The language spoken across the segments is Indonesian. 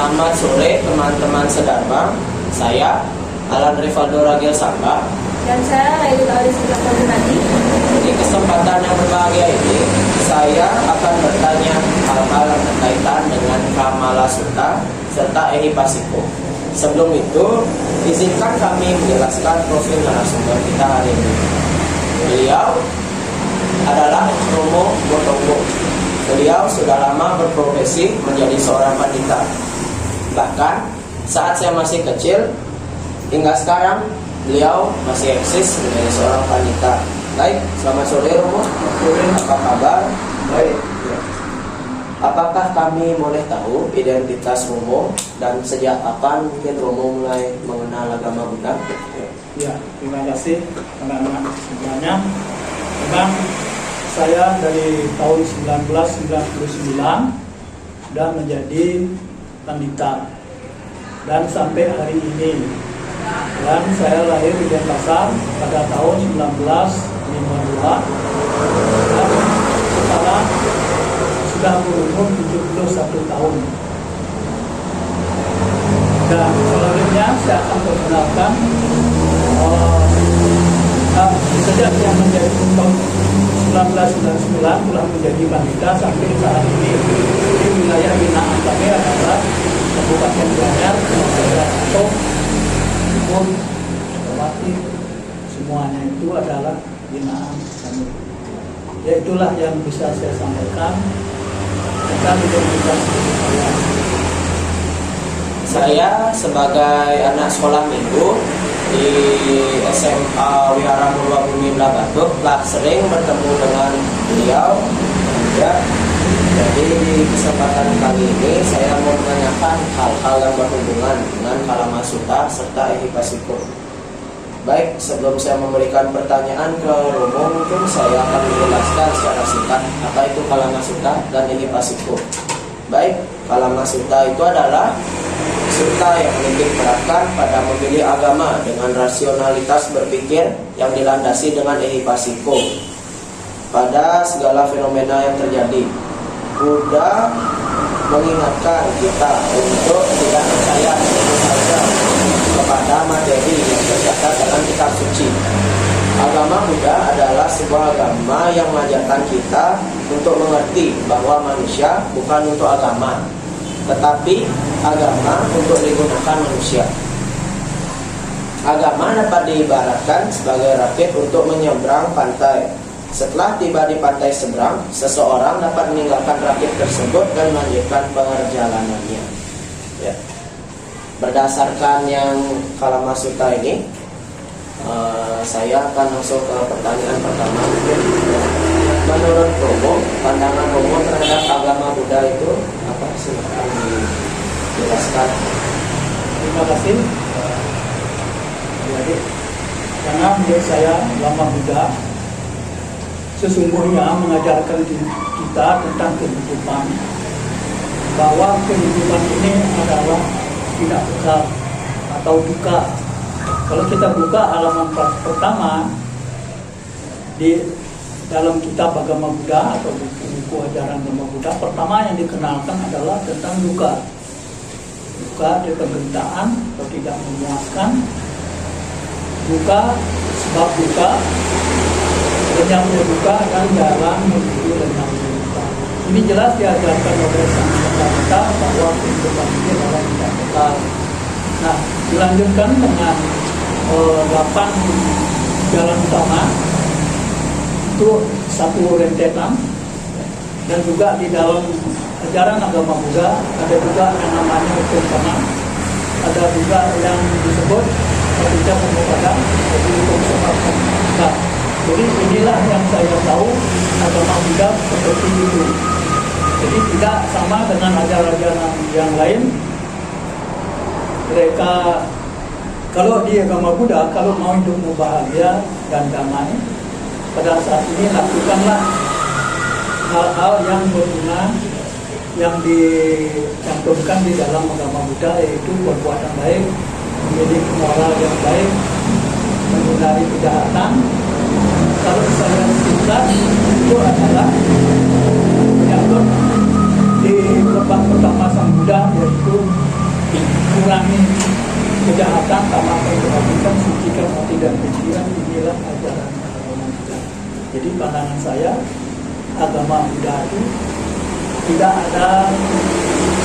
Selamat sore teman-teman sedharma. Saya Alan Rivaldo Ragil Samba. Dan saya Lailul Arisila Kombinati. Di kesempatan yang berbahagia ini, saya akan bertanya hal-hal yang berkaitan dengan Kamala Sutta serta Ehipasiko. Sebelum itu, izinkan kami menjelaskan profil narasumber kita hari ini. Beliau adalah Romo Gotonggo. Beliau sudah lama berprofesi menjadi seorang pandita. Bahkan saat saya masih kecil hingga sekarang beliau masih eksis menjadi seorang pandita. Baik, selamat sore Romo. Apa kabar? Baik. Apakah kami boleh tahu identitas Romo dan sejak kapan mungkin Romo mulai mengenal agama Buddha? Ya, terima kasih anak-anak semuanya. Memang saya dari tahun 1999 dan menjadi pandita dan sampai hari ini. Dan saya lahir di Denpasar pada tahun 1952 dan sekarang sudah berumur 71 tahun. Dan selanjutnya saya akan perkenalkan sejak yang menjadi tahun 1999 telah menjadi pandita sampai saat ini di wilayah binaan kami adalah Kabupaten Gianyar, Kabupaten Tok, Jepun, Tawati, semuanya itu adalah binaan kami. Ya itulah yang bisa saya sampaikan tentang identitas saya. Saya sebagai anak sekolah minggu di SMA Wihara Murwa Bumi Batuk telah sering bertemu dengan beliau. Ya, jadi di kesempatan kali ini saya mau menanyakan hal-hal yang berhubungan dengan Kalama Sutta serta Ehipasiko. Baik, sebelum saya memberikan pertanyaan ke Romo, mungkin saya akan menjelaskan secara singkat apa itu Kalama Sutta dan Ehipasiko. Baik, Kalama Sutta itu adalah sutta yang menitik beratkan pada memilih agama dengan rasionalitas berpikir yang dilandasi dengan ehipasiko pada segala fenomena yang terjadi. Buddha mengingatkan kita untuk tidak percaya saja kepada materi yang tercatat dalam kitab suci. Agama Buddha adalah sebuah agama yang mengajarkan kita untuk mengerti bahwa manusia bukan untuk agama, tetapi agama untuk digunakan manusia. Agama dapat diibaratkan sebagai rakit untuk menyeberang pantai. Setelah tiba di pantai seberang, seseorang dapat meninggalkan rakit tersebut dan melanjutkan perjalanannya. Ya. Berdasarkan yang Kalama Sutta ini, saya akan langsung ke pertanyaan pertama. Menurut Romo, pandangan Romo terhadap agama Buddha itu apa? Silakan dijelaskan. Terima kasih. Jadi, karena menurut saya agama Buddha sesungguhnya mengajarkan kita tentang kehidupan, bahwa kehidupan ini adalah tidak kekal atau duka. Kalau kita buka halaman pertama di dalam kitab agama Buddha atau buku ajaran agama Buddha, pertama yang dikenalkan adalah tentang duka. Duka di penderitaan atau tidak memuaskan, duka sebab duka, lenyapnya duka, dan jalan menuju lenyapnya duka. Ini jelas diajarkan oleh Sang Buddha bahwa kehidupan ini adalah tidak kekal. Nah, dilanjutkan dengan 8 jalan utama, itu satu rentetan. Dan juga di dalam ajaran agama Buddha ada juga yang namanya hukum karma, ada juga yang disebut ketika pemuda, jadi hukum sebab. Nah, jadi inilah yang saya tahu agama Buddha seperti itu. Jadi tidak sama dengan ajaran-ajaran yang lain. Mereka kalau di agama Buddha, kalau mau hidupmu bahagia dan damai, pada saat ini lakukanlah hal-hal yang berguna yang dicantumkan di dalam agama Buddha, yaitu perbuatan baik, memiliki moral yang baik, menghindari kejahatan. Kalau saya singkat, itu adalah menyangkut di bab pertama Sang Buddha, yaitu kurangi kejahatan, tambahkan kebajikan, sucikan hati dan pikiran. Inilah ajaran agama Buddha. Jadi pandangan saya, agama Buddha itu tidak ada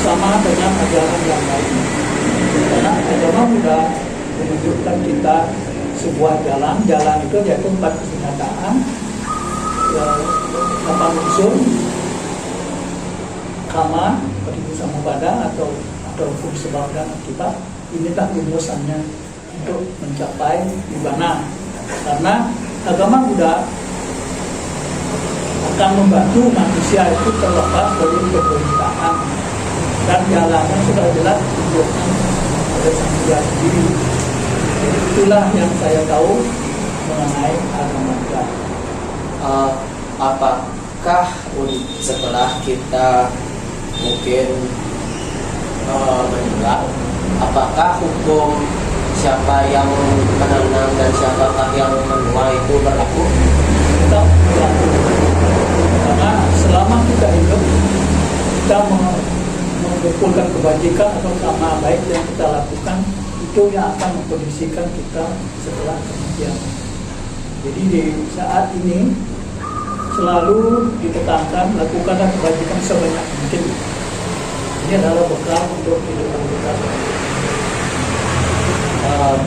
sama dengan ajaran yang lain. Karena agama Buddha menunjukkan kita sebuah jalan. Jalan itu yaitu 4 kesenjataan, 8 unsur, kama, paticcasamuppada atau hukum sebab dan akibat. Inilah rumusannya untuk mencapai nibbana. Karena agama Buddha akan membantu manusia itu terlepas dari penderitaan, dan jalannya sudah jelas ditunjukkan oleh Sang Buddha sendiri. Itulah yang saya tahu mengenai agama Buddha. Apakah setelah kita mungkin meninggal, apakah hukum siapa yang menanam dan siapakah yang menuai itu berlaku? Tetap berlaku. Karena selama kita hidup, kita mengumpulkan kebajikan atau sama baik yang kita lakukan, itu yang akan mengkondisikan kita setelah kematian. Jadi di saat ini selalu ditekankan lakukanlah kebajikan sebanyak mungkin. Ini adalah bekal untuk kehidupan kita.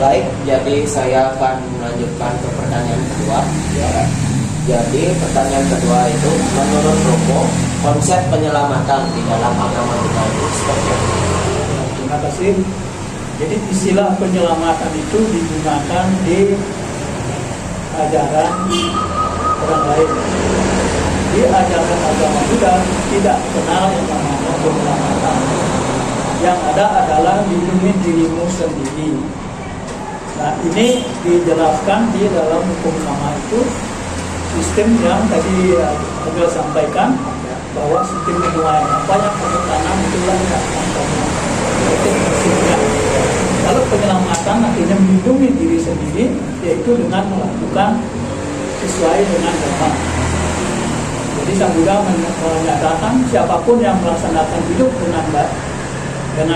Baik, jadi saya akan melanjutkan ke pertanyaan kedua. Ya. Jadi pertanyaan kedua itu, menurut Romo, konsep penyelamatan di dalam agama kita itu seperti apa? Terima kasih. Jadi istilah penyelamatan itu digunakan di ajaran orang lain. Di ajaran agama Buddha tidak kenal yang namanya penyelamatan. Yang ada adalah lindungi dirimu sendiri. Nah, ini dijelaskan di dalam hukum kama itu, sistem yang tadi Abel sampaikan, bahwa sistem menuai apa yang kamu tanam itulah yang akan kamu hasilkan. Kalau penyelamatan artinya melindungi diri sendiri, yaitu dengan melakukan sesuai dengan dhamma. Jadi Sang Buddha menyatakan siapapun yang melaksanakan hidup dengan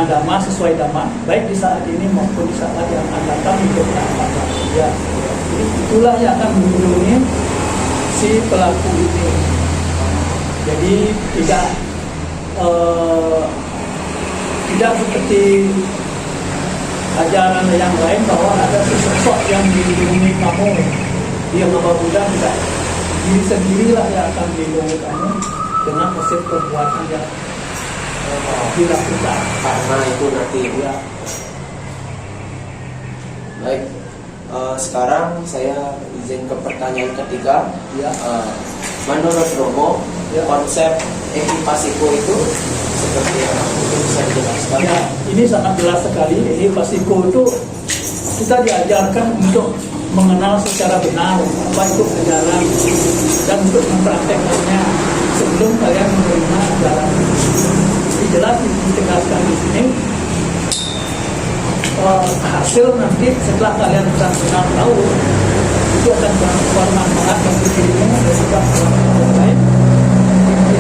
dhamma, sesuai dhamma, baik di saat ini maupun di saat yang akan datang, hidupnya akan bahagia. Jadi itulah yang akan melindungi si pelaku ini. Jadi tidak seperti ajaran yang lain bahwa ada sosok yang melindungi kamu. Dia Bapak Buddha tidak. Diri sendirilah yang akan melindungi kamu dengan hasil perbuatan yang dilakukan. Karena itu nanti ya. Baik, sekarang saya izin ke pertanyaan ketiga. Ya. Menurut Romo, Ya. konsep ehipasiko itu seperti apa? Mungkin bisa dijelaskan? Ya, ini sangat jelas sekali. Ini pasiko itu kita diajarkan untuk mengenal secara benar apa itu ajaran dan untuk mempraktekkannya sebelum kalian menerima ajaran. Jadi jelas ditegaskan di sini, hasil nanti setelah kalian benar-benar tahu itu akan bermanfaat bagi dirimu dan juga orang lain.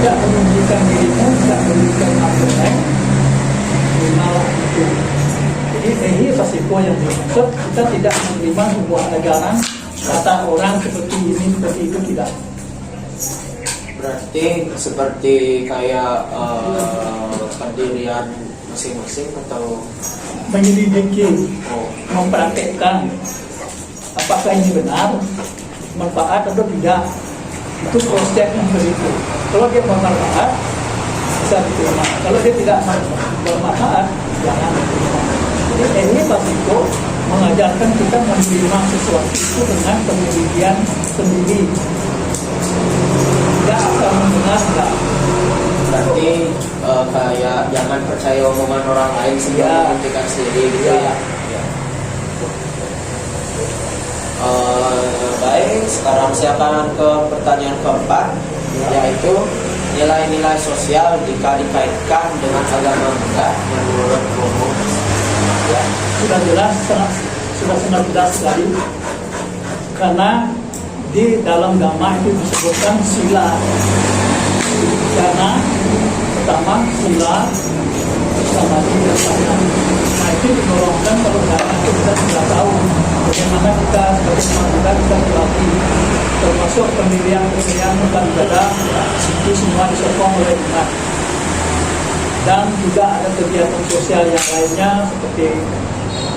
Tidak merugikan dirimu, tidak merugikan orang lain. Terimalah itu. Jadi ini resiko yang dimaksud. Kita tidak menerima sebuah ajaran kata orang seperti ini, seperti itu, tidak. Berarti seperti kayak pendirian masing-masing atau Menyelidiki, mempraktekkan apakah ini benar, manfaat atau tidak. Itu proses yang begitu. Kalau dia bermanfaat, bisa diterima. Kalau dia tidak bermanfaat, jangan diterima. Jadi ini pasiko mengajarkan kita menerima sesuatu itu dengan penelitian sendiri. Tidak akan mendengar, tidak. berarti kayak jangan percaya omongan orang lain sebelum Ya. membuktikan sendiri gitu Ya. ya. Ya. Baik, sekarang saya akan ke pertanyaan keempat, yaitu nilai-nilai sosial jika dikaitkan dengan agama Buddha menurut Romo. Ya, sudah jelas, sudah sangat jelas sekali. Karena di dalam Dhamma itu disebutkan sila. Karena pertama sila, samadhi dan sadhana. Nah, itu dinorongkan kalau dana itu kita sudah tahu bagaimana kita sebagai masyarakat kita melalui termasuk pemilihan tempat ibadah itu semua disokong oleh umat. Dan juga ada kegiatan sosial yang lainnya seperti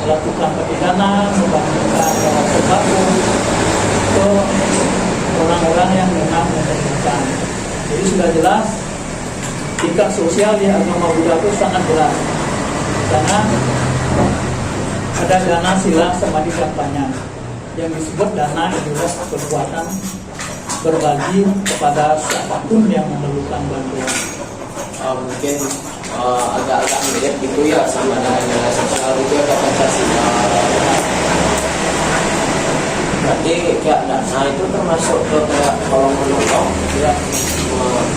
melakukan pembidanan, membangunkan rumah sembako untuk orang-orang yang memang membutuhkan. Jadi sudah jelas tingkat sosial di agama Buddha itu sangat jelas. Karena ada dana sila samadhi kampanye yang disebut dana adalah perbuatan berbagi kepada siapapun yang memerlukan bantuan. Mungkin agak-agak mirip gitu ya sama dengan nilai sosial itu atau Pancasila. Berarti kayak dana itu termasuk ke kayak kalau menolong ya,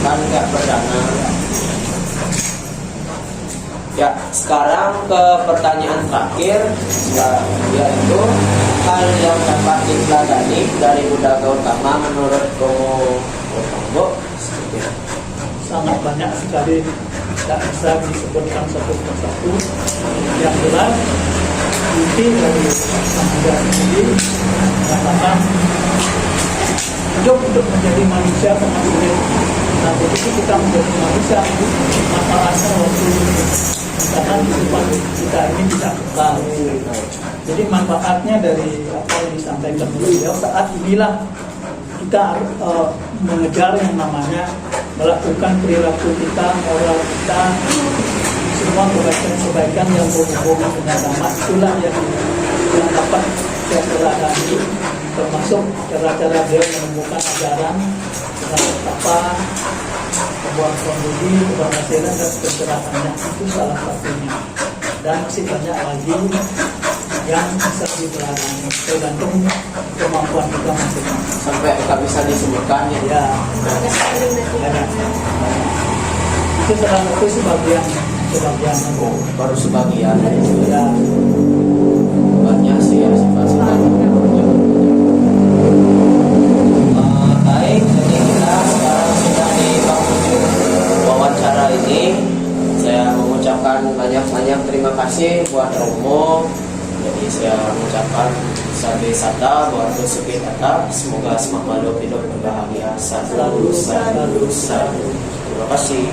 kan kayak berdana. Ya, sekarang ke pertanyaan terakhir, yaitu hal yang dapat diteladani dari Buddha Gautama menurut Romo Gotongbo. Sangat banyak sekali, tidak bisa disebutkan satu persatu. Yang jelas inti dari Buddha sendiri mengatakan hidup untuk menjadi manusia sangat sulit. Nah, begitu kita menjadi manusia, masalahnya waktu karena kehidupan kita ini tidak kekal. Jadi manfaatnya dari apa yang disampaikan beliau saat inilah kita mengejar yang namanya melakukan perilaku kita, moral kita, semua kebaikan-kebaikan yang berhubungan dengan agama itulah yang dapat kita teladani, termasuk cara-cara beliau menemukan ajaran dengan betapa pembuatan budi, keberhasilan dan pencerahannya itu salah satunya. Dan masih banyak lagi yang bisa diteladani tergantung kemampuan kita masing-masing. Sampai nggak bisa disebutkan ya. Ya, banyak. Itu salah satu sebagian. Baru sebagian. Ya. Banyak sih ya sifat-sifat. Baik, jadi kita sekarang sudah di penghujung wawancara ini. Saya mengucapkan banyak-banyak terima kasih buat Romo. Jadi saya mengucapkan Sabe Sata buat Suki Tata. Semoga makhluk hidup berbahagia selalu. Terima kasih.